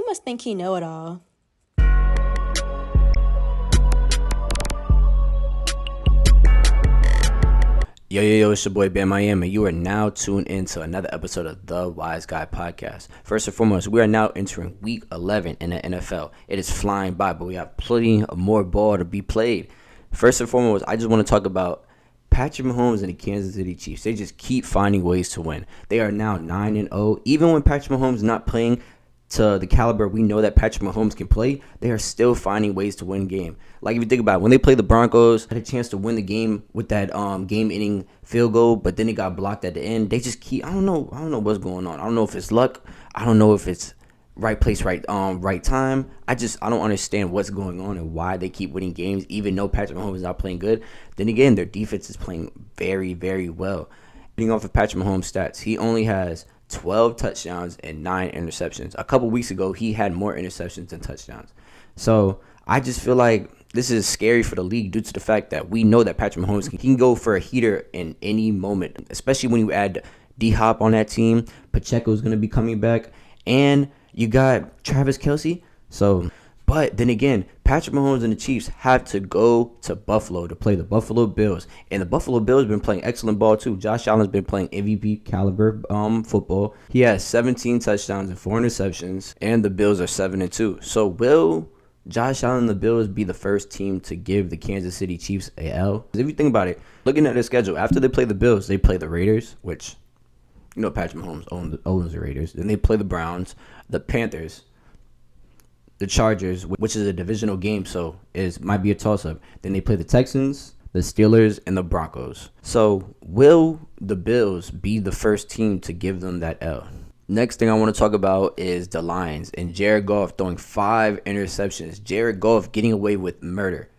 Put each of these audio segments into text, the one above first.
must think he know it all. Yo, it's your boy Ben Miami. You are now tuned into another episode of the Wise Guy Podcast. First and foremost, we are now entering week 11 in the NFL. It is flying by, but we have plenty of more ball to be played. First and foremost, I just want to talk about Patrick Mahomes and the Kansas City Chiefs. They just keep finding ways to win. They are now 9-0. Even when Patrick Mahomes is not playing to the caliber we know that Patrick Mahomes can play, they are still finding ways to win game. Like if you think about it, when they played the Broncos, had a chance to win the game with that game-ending field goal, but then it got blocked at the end. They just keep, I don't know what's going on. I don't know if it's luck. I don't know if it's right place, right time. I don't understand what's going on and why they keep winning games, even though Patrick Mahomes is not playing good. Then again, their defense is playing very, very well. Getting off of Patrick Mahomes' stats, he only has 12 touchdowns and 9 interceptions. A couple weeks ago, he had more interceptions than touchdowns. So I just feel like this is scary for the league due to the fact that we know that Patrick Mahomes can go for a heater in any moment, especially when you add D-Hop on that team. Pacheco is going to be coming back, and you got Travis Kelce. But then again, Patrick Mahomes and the Chiefs have to go to Buffalo to play the Buffalo Bills. And the Buffalo Bills have been playing excellent ball too. Josh Allen's been playing MVP caliber football. He has 17 touchdowns and 4 interceptions, and the Bills are 7-2. So will Josh Allen and the Bills be the first team to give the Kansas City Chiefs a L? If you think about it, looking at their schedule, after they play the Bills, they play the Raiders, which, you know, Patrick Mahomes owns the Raiders. Then they play the Browns, the Panthers, the Chargers, which is a divisional game, so it might be a toss-up. Then they play the Texans, the Steelers, and the Broncos. So will the Bills be the first team to give them that L? Next thing I want to talk about is the Lions and Jared Goff throwing 5 interceptions. Jared Goff getting away with murder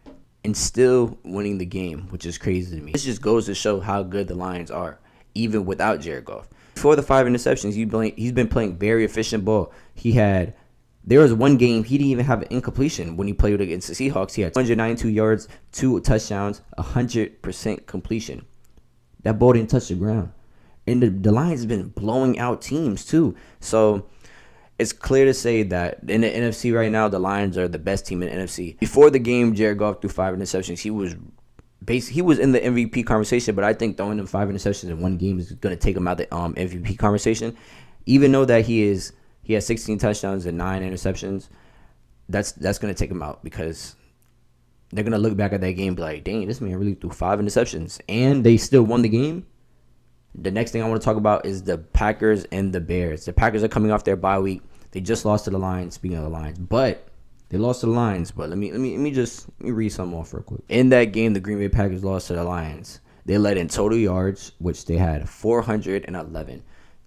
and still winning the game, which is crazy to me. This just goes to show how good the Lions are, even without Jared Goff. Before the 5 interceptions, he's been playing very efficient ball. There was one game he didn't even have an incompletion when he played against the Seahawks. He had 292 yards, 2 touchdowns, 100% completion. That ball didn't touch the ground. And the Lions have been blowing out teams too. So it's clear to say that in the NFC right now, the Lions are the best team in the NFC. Before the game, Jared Goff threw 5 interceptions. He was in the MVP conversation, but I think throwing them 5 interceptions in one game is going to take him out of the MVP conversation. Even though that he has 16 touchdowns and 9 interceptions, that's going to take him out because they're going to look back at that game and be like, dang, this man really threw 5 interceptions, and they still won the game. The next thing I want to talk about is the Packers and the Bears. The Packers are coming off their bye week. They just lost to the Lions, speaking of the Lions. But they lost to the Lions. But let me read something off real quick. In that game, the Green Bay Packers lost to the Lions. They led in total yards, which they had 411,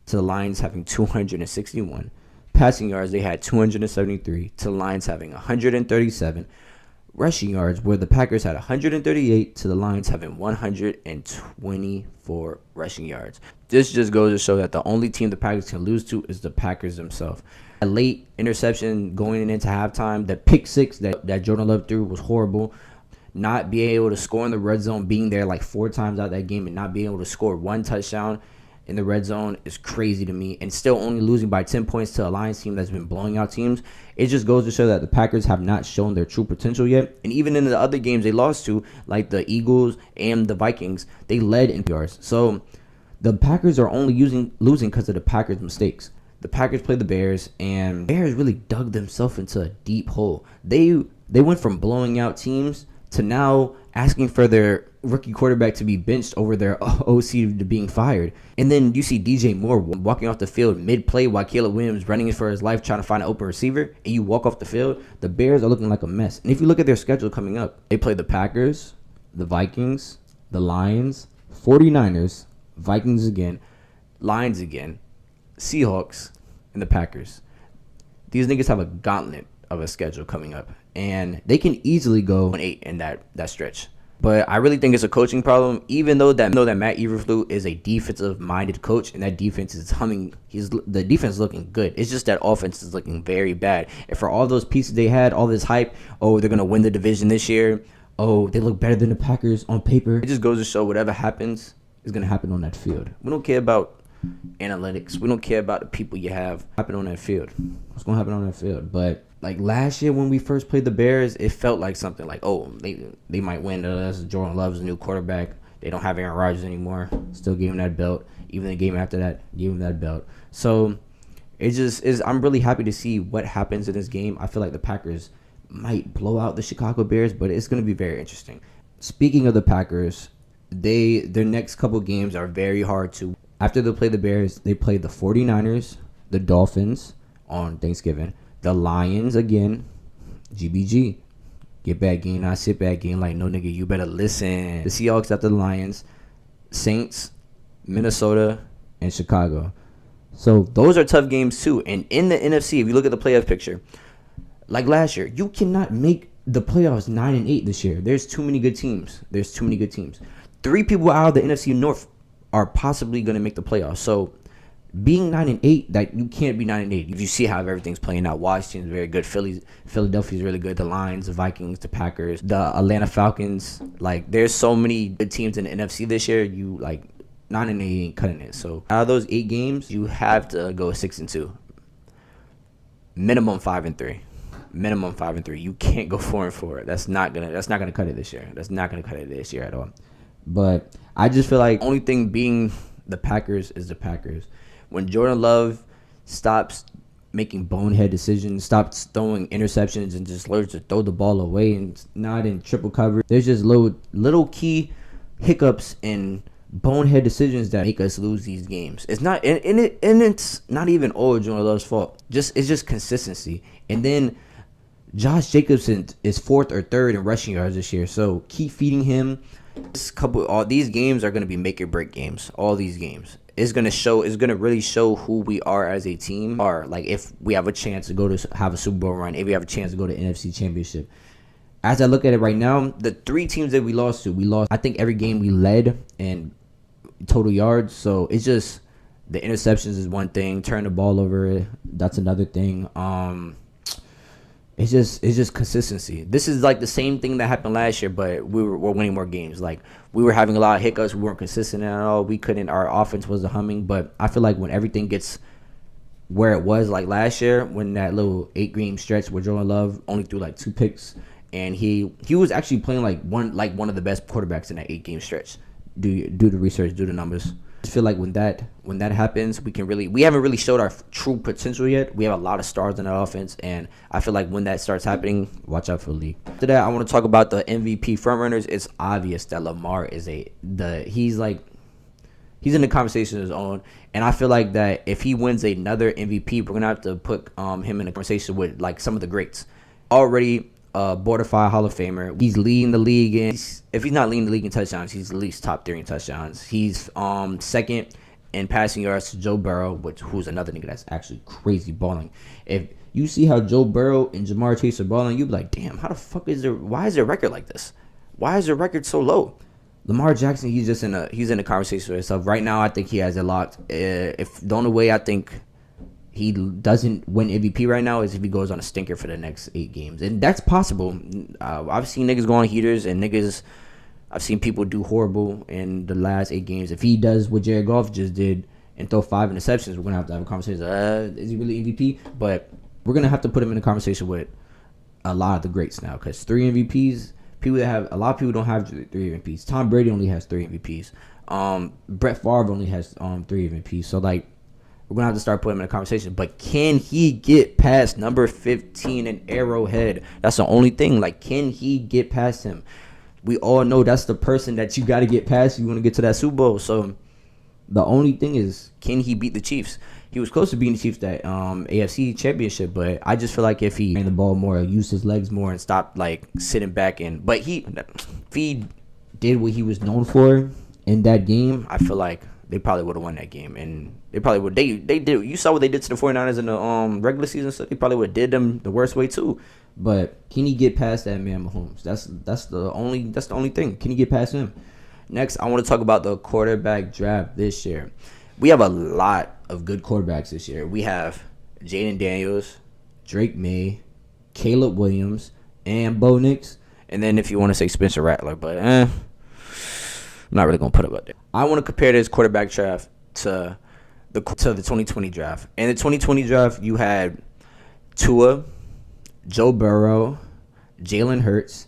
to the Lions having 261. Passing yards, they had 273, to the Lions having 137. Rushing yards, where the Packers had 138, to the Lions having 124 rushing yards. This just goes to show that the only team the Packers can lose to is the Packers themselves. A late interception going into halftime, the pick 6 that Jordan Love threw was horrible. Not being able to score in the red zone, being there like 4 times out that game and not being able to score 1 touchdown in the red zone is crazy to me, and still only losing by 10 points to a Lions team that's been blowing out teams. It just goes to show that the Packers have not shown their true potential yet. And even in the other games they lost to, like the Eagles and the Vikings, they led in yards. So the Packers are only losing because of the Packers' mistakes. The Packers played the Bears, and Bears really dug themselves into a deep hole. They went from blowing out teams to now asking for their rookie quarterback to be benched over their OC to being fired. And then you see DJ Moore walking off the field mid-play while Caleb Williams running for his life trying to find an open receiver, and you walk off the field. The Bears are looking like a mess. And if you look at their schedule coming up, they play the Packers, the Vikings, the Lions, 49ers, Vikings again, Lions again, Seahawks, and the Packers. These niggas have a gauntlet of a schedule coming up, and they can easily go 1-8 in that stretch. But I really think it's a coaching problem, even though that Matt Eberflus is a defensive-minded coach, and that defense is humming. The defense is looking good. It's just that offense is looking very bad. And for all those pieces they had, all this hype, oh, they're going to win the division this year. Oh, they look better than the Packers on paper. It just goes to show whatever happens is going to happen on that field. We don't care about analytics. We don't care about the people you have happen on that field. What's going to happen on that field? But like last year when we first played the Bears, it felt like something like, oh, they might win. Jordan Love's a new quarterback. They don't have Aaron Rodgers anymore. Still gave him that belt. Even the game after that, gave him that belt. So it just is. I'm really happy to see what happens in this game. I feel like the Packers might blow out the Chicago Bears, but it's going to be very interesting. Speaking of the Packers, their next couple games are very hard to. After they play the Bears, they play the 49ers, the Dolphins on Thanksgiving, the Lions again, GBG. Get back game, not sit back game. Like, no, nigga, you better listen. The Seahawks after the Lions, Saints, Minnesota, and Chicago. So those are tough games too. And in the NFC, if you look at the playoff picture, like last year, you cannot make the playoffs 9-8 this year. There's too many good teams. 3 people out of the NFC North are possibly going to make the playoffs. So being 9-8, that you can't be 9-8. If you see how everything's playing out, Washington's very good. Philadelphia's really good. The Lions, the Vikings, the Packers, the Atlanta Falcons. Like, there's so many good teams in the NFC this year. You like 9-8 ain't cutting it. So out of those 8 games, you have to go 6-2. Minimum 5-3. Minimum 5-3. You can't go 4-4. That's not gonna cut it this year. That's not gonna cut it this year at all. But I just feel like only thing being the Packers is the Packers. When Jordan Love stops making bonehead decisions, stops throwing interceptions, and just learns to throw the ball away and not in triple coverage, there's just little key hiccups and bonehead decisions that make us lose these games. It's not, and it's not even all Jordan Love's fault. It's just consistency. And then Josh Jacobson is 4th or 3rd in rushing yards this year, so keep feeding him. All these games are going to be make or break games. All these games. It's going to really show who we are as a team, or like if we have a chance to have a Super Bowl run, if we have a chance to go to NFC Championship. As I look at it right now, the 3 teams that we lost, I think every game we led in total yards. So it's just the interceptions is one thing, turn the ball over, that's another thing. It's just consistency. This is like the same thing that happened last year, but we're winning more games. Like, we were having a lot of hiccups. We weren't consistent at all. Our offense wasn't humming. But I feel like when everything gets where it was like last year, when that little 8-game stretch where Jordan Love only threw like 2 picks, and he was actually playing like one of the best quarterbacks in that 8-game stretch. Do the research, do the numbers. I feel like when that happens, we haven't really showed our true potential yet. We have a lot of stars in our offense, and I feel like when that starts happening, watch out for the league. After that, I want to talk about the MVP frontrunners. It's obvious that Lamar is he's in the conversation of his own, and I feel like that if he wins another MVP, we're gonna have to put him in a conversation with like some of the greats. Already borderline Hall of Famer. He's leading the league if he's not leading the league in touchdowns, he's at least top 3 in touchdowns. He's second in passing yards to Joe Burrow, who's another nigga that's actually crazy balling. If you see how Joe Burrow and Jamar Chase are balling, you be like, damn, how the fuck why is their record like this? Why is their record so low? Lamar Jackson, he's in a conversation with himself. Right now, I think he has it locked. If the only way I think he doesn't win MVP right now is if he goes on a stinker for the next 8 games. And that's possible. I've seen niggas go on heaters, and I've seen people do horrible in the last 8 games. If he does what Jared Goff just did and throw 5 interceptions, we're going to have a conversation. Is he really MVP? But we're going to have to put him in a conversation with a lot of the greats now, because 3 MVPs, a lot of people don't have 3 MVPs. Tom Brady only has 3 MVPs. Brett Favre only has 3 MVPs. So, like, we're going to have to start putting him in a conversation. But can he get past number 15 in Arrowhead? That's the only thing. Like, can he get past him? We all know that's the person that you got to get past if you want to get to that Super Bowl. So, the only thing is, can he beat the Chiefs? He was close to beating the Chiefs that AFC Championship, but I just feel like if he ran the ball more, used his legs more, and stopped, like, sitting back if he did what he was known for in that game, I feel like they probably would have won that game. And they probably would. They did. You saw what they did to the 49ers in the regular season, so they probably would have did them the worst way too. But can he get past that man Mahomes? That's the only thing. Can he get past him? Next, I want to talk about the quarterback draft this year. We have a lot of good quarterbacks this year. We have Jaden Daniels, Drake May, Caleb Williams, and Bo Nix. And then if you want to say Spencer Rattler, but I'm not really going to put it up there. I want to compare this quarterback draft to to the 2020 draft. In the 2020 draft, you had Tua, Joe Burrow, Jalen Hurts,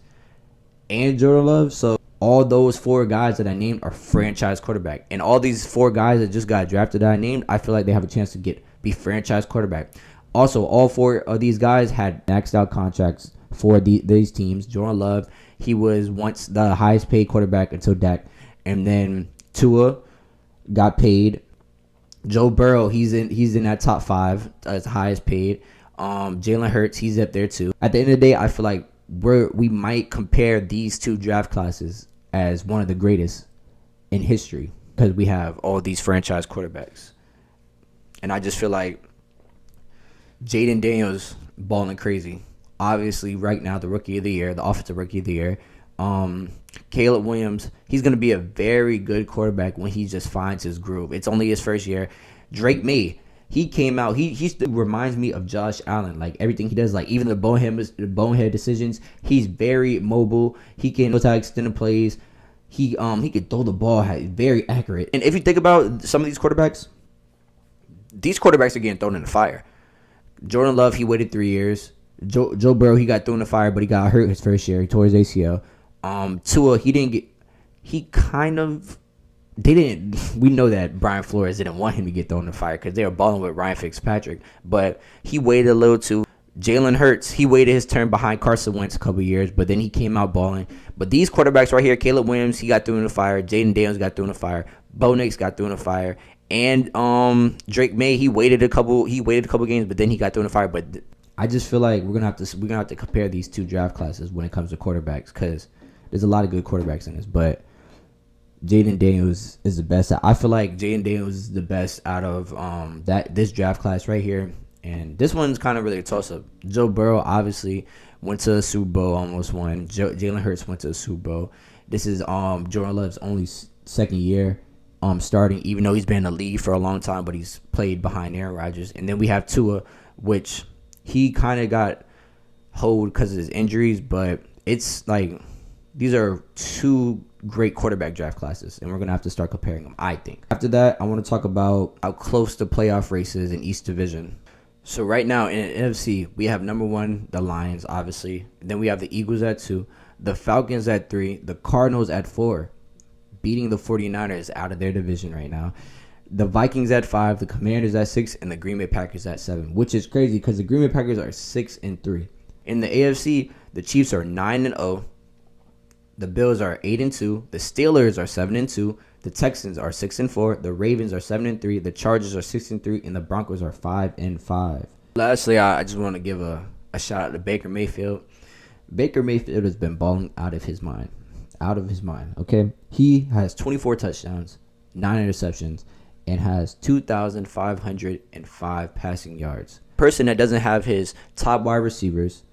and Jordan Love. So all those four guys that I named are franchise quarterback. And all these four guys that just got drafted that I named, I feel like they have a chance to be franchise quarterback. Also, all four of these guys had maxed out contracts for these teams. Jordan Love, he was once the highest paid quarterback until Dak. And then Tua got paid. Joe Burrow, he's in that top 5 as highest paid. Jalen Hurts, he's up there too. At the end of the day, I feel like we might compare these two draft classes as one of the greatest in history because we have all these franchise quarterbacks. And I just feel like Jaden Daniels balling crazy. Obviously, right now, the rookie of the year, the offensive rookie of the year. Caleb Williams, he's going to be a very good quarterback when he just finds his groove. It's only his first year. Drake May, he came out. He still reminds me of Josh Allen. Like everything he does, like even the bonehead decisions. He's very mobile. He can knows how to extend the plays. He can throw the ball. Very accurate. And if you think about some of these quarterbacks are getting thrown in the fire. Jordan Love, he waited 3 years. Joe Burrow, he got thrown in the fire, but he got hurt his first year. He tore his ACL. Tua, we know that Brian Flores didn't want him to get thrown in the fire because they were balling with Ryan Fitzpatrick, but he waited a little too. Jalen Hurts, he waited his turn behind Carson Wentz a couple years, but then he came out balling. But these quarterbacks right here, Caleb Williams, he got thrown in the fire. Jaden Daniels got thrown in the fire. Bo Nix got thrown in the fire. And Drake May, he waited a couple games, but then he got thrown in the fire. But I just feel like we're gonna have to compare these two draft classes when it comes to quarterbacks because there's a lot of good quarterbacks in this, but Jaden Daniels is the best. I feel like Jaden Daniels is the best out of this draft class right here. And this one's kind of really a toss-up. Joe Burrow obviously went to a Super Bowl, almost won. Jalen Hurts went to a Super Bowl. This is Jordan Love's only second year starting, even though he's been in the league for a long time, but he's played behind Aaron Rodgers. And then we have Tua, which he kind of got hold because of his injuries, but it's like these are two great quarterback draft classes, and we're going to have to start comparing them, I think. After that, I want to talk about how close the playoff race is in East Division. So right now in NFC, we have number 1, the Lions, obviously. Then we have the Eagles at 2, the Falcons at 3, the Cardinals at 4, beating the 49ers out of their division right now. The Vikings at 5, the Commanders at 6, and the Green Bay Packers at 7, which is crazy because the Green Bay Packers are 6-3. In the AFC, the Chiefs are 9-0. The Bills are 8-2. The Steelers are 7-2. The Texans are 6-4. The Ravens are 7-3. The Chargers are 6-3, and the Broncos are 5-5. Lastly, I just want to give a shout out to Baker Mayfield. Baker Mayfield has been balling out of his mind. Okay, he has 24 touchdowns, 9 interceptions, and has 2,505 passing yards. Person that doesn't have his top wide receivers,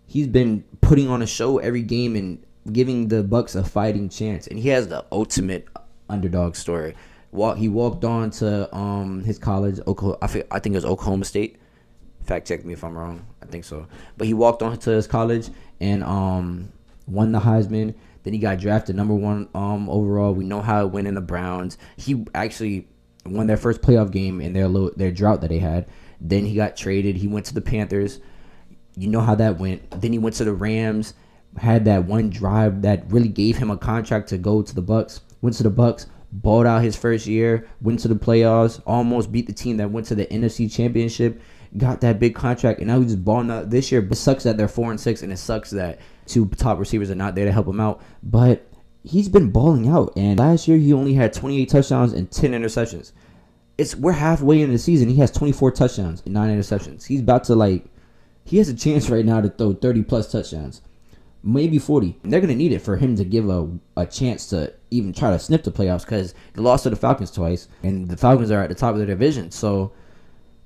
he's been putting on a show every game and giving the Bucs a fighting chance, and he has the ultimate underdog story. He walked on to his college, I think it was Oklahoma State. Fact check me if I'm wrong. I think so. But he walked on to his college and won the Heisman. Then he got drafted number 1 overall. We know how it went in the Browns. He actually won their first playoff game in their drought that they had. Then he got traded. He went to the Panthers. You know how that went. Then he went to the Rams. Had that one drive that really gave him a contract to go to the Bucs. Went to the Bucs, balled out his first year, went to the playoffs, almost beat the team that went to the NFC Championship, got that big contract, and now he's just balling out this year. But it sucks that they're 4-6, and it sucks that 2 top receivers are not there to help him out. But he's been balling out, and last year he only had 28 touchdowns and 10 interceptions. We're halfway into the season. He has 24 touchdowns and 9 interceptions. He's about to he has a chance right now to throw 30-plus touchdowns. Maybe 40. And they're going to need it for him to give a chance to even try to sniff the playoffs because they lost to the Falcons twice, and the Falcons are at the top of their division. So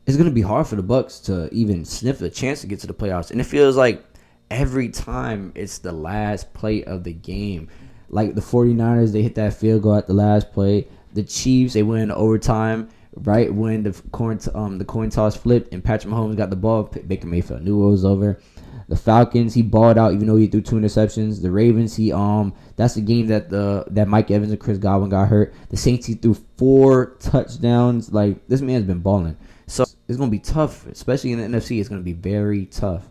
it's going to be hard for the Bucs to even sniff the chance to get to the playoffs. And it feels like every time it's the last play of the game. Like the 49ers, they hit that field goal at the last play. The Chiefs, they went into overtime right when the coin toss flipped and Patrick Mahomes got the ball. Baker Mayfield knew it was over. The Falcons, he balled out even though he threw 2 interceptions. The Ravens, he that's the game that that Mike Evans and Chris Godwin got hurt. The Saints, he threw 4 touchdowns. Like, this man's been balling. So it's gonna be tough, especially in the NFC. It's gonna be very tough.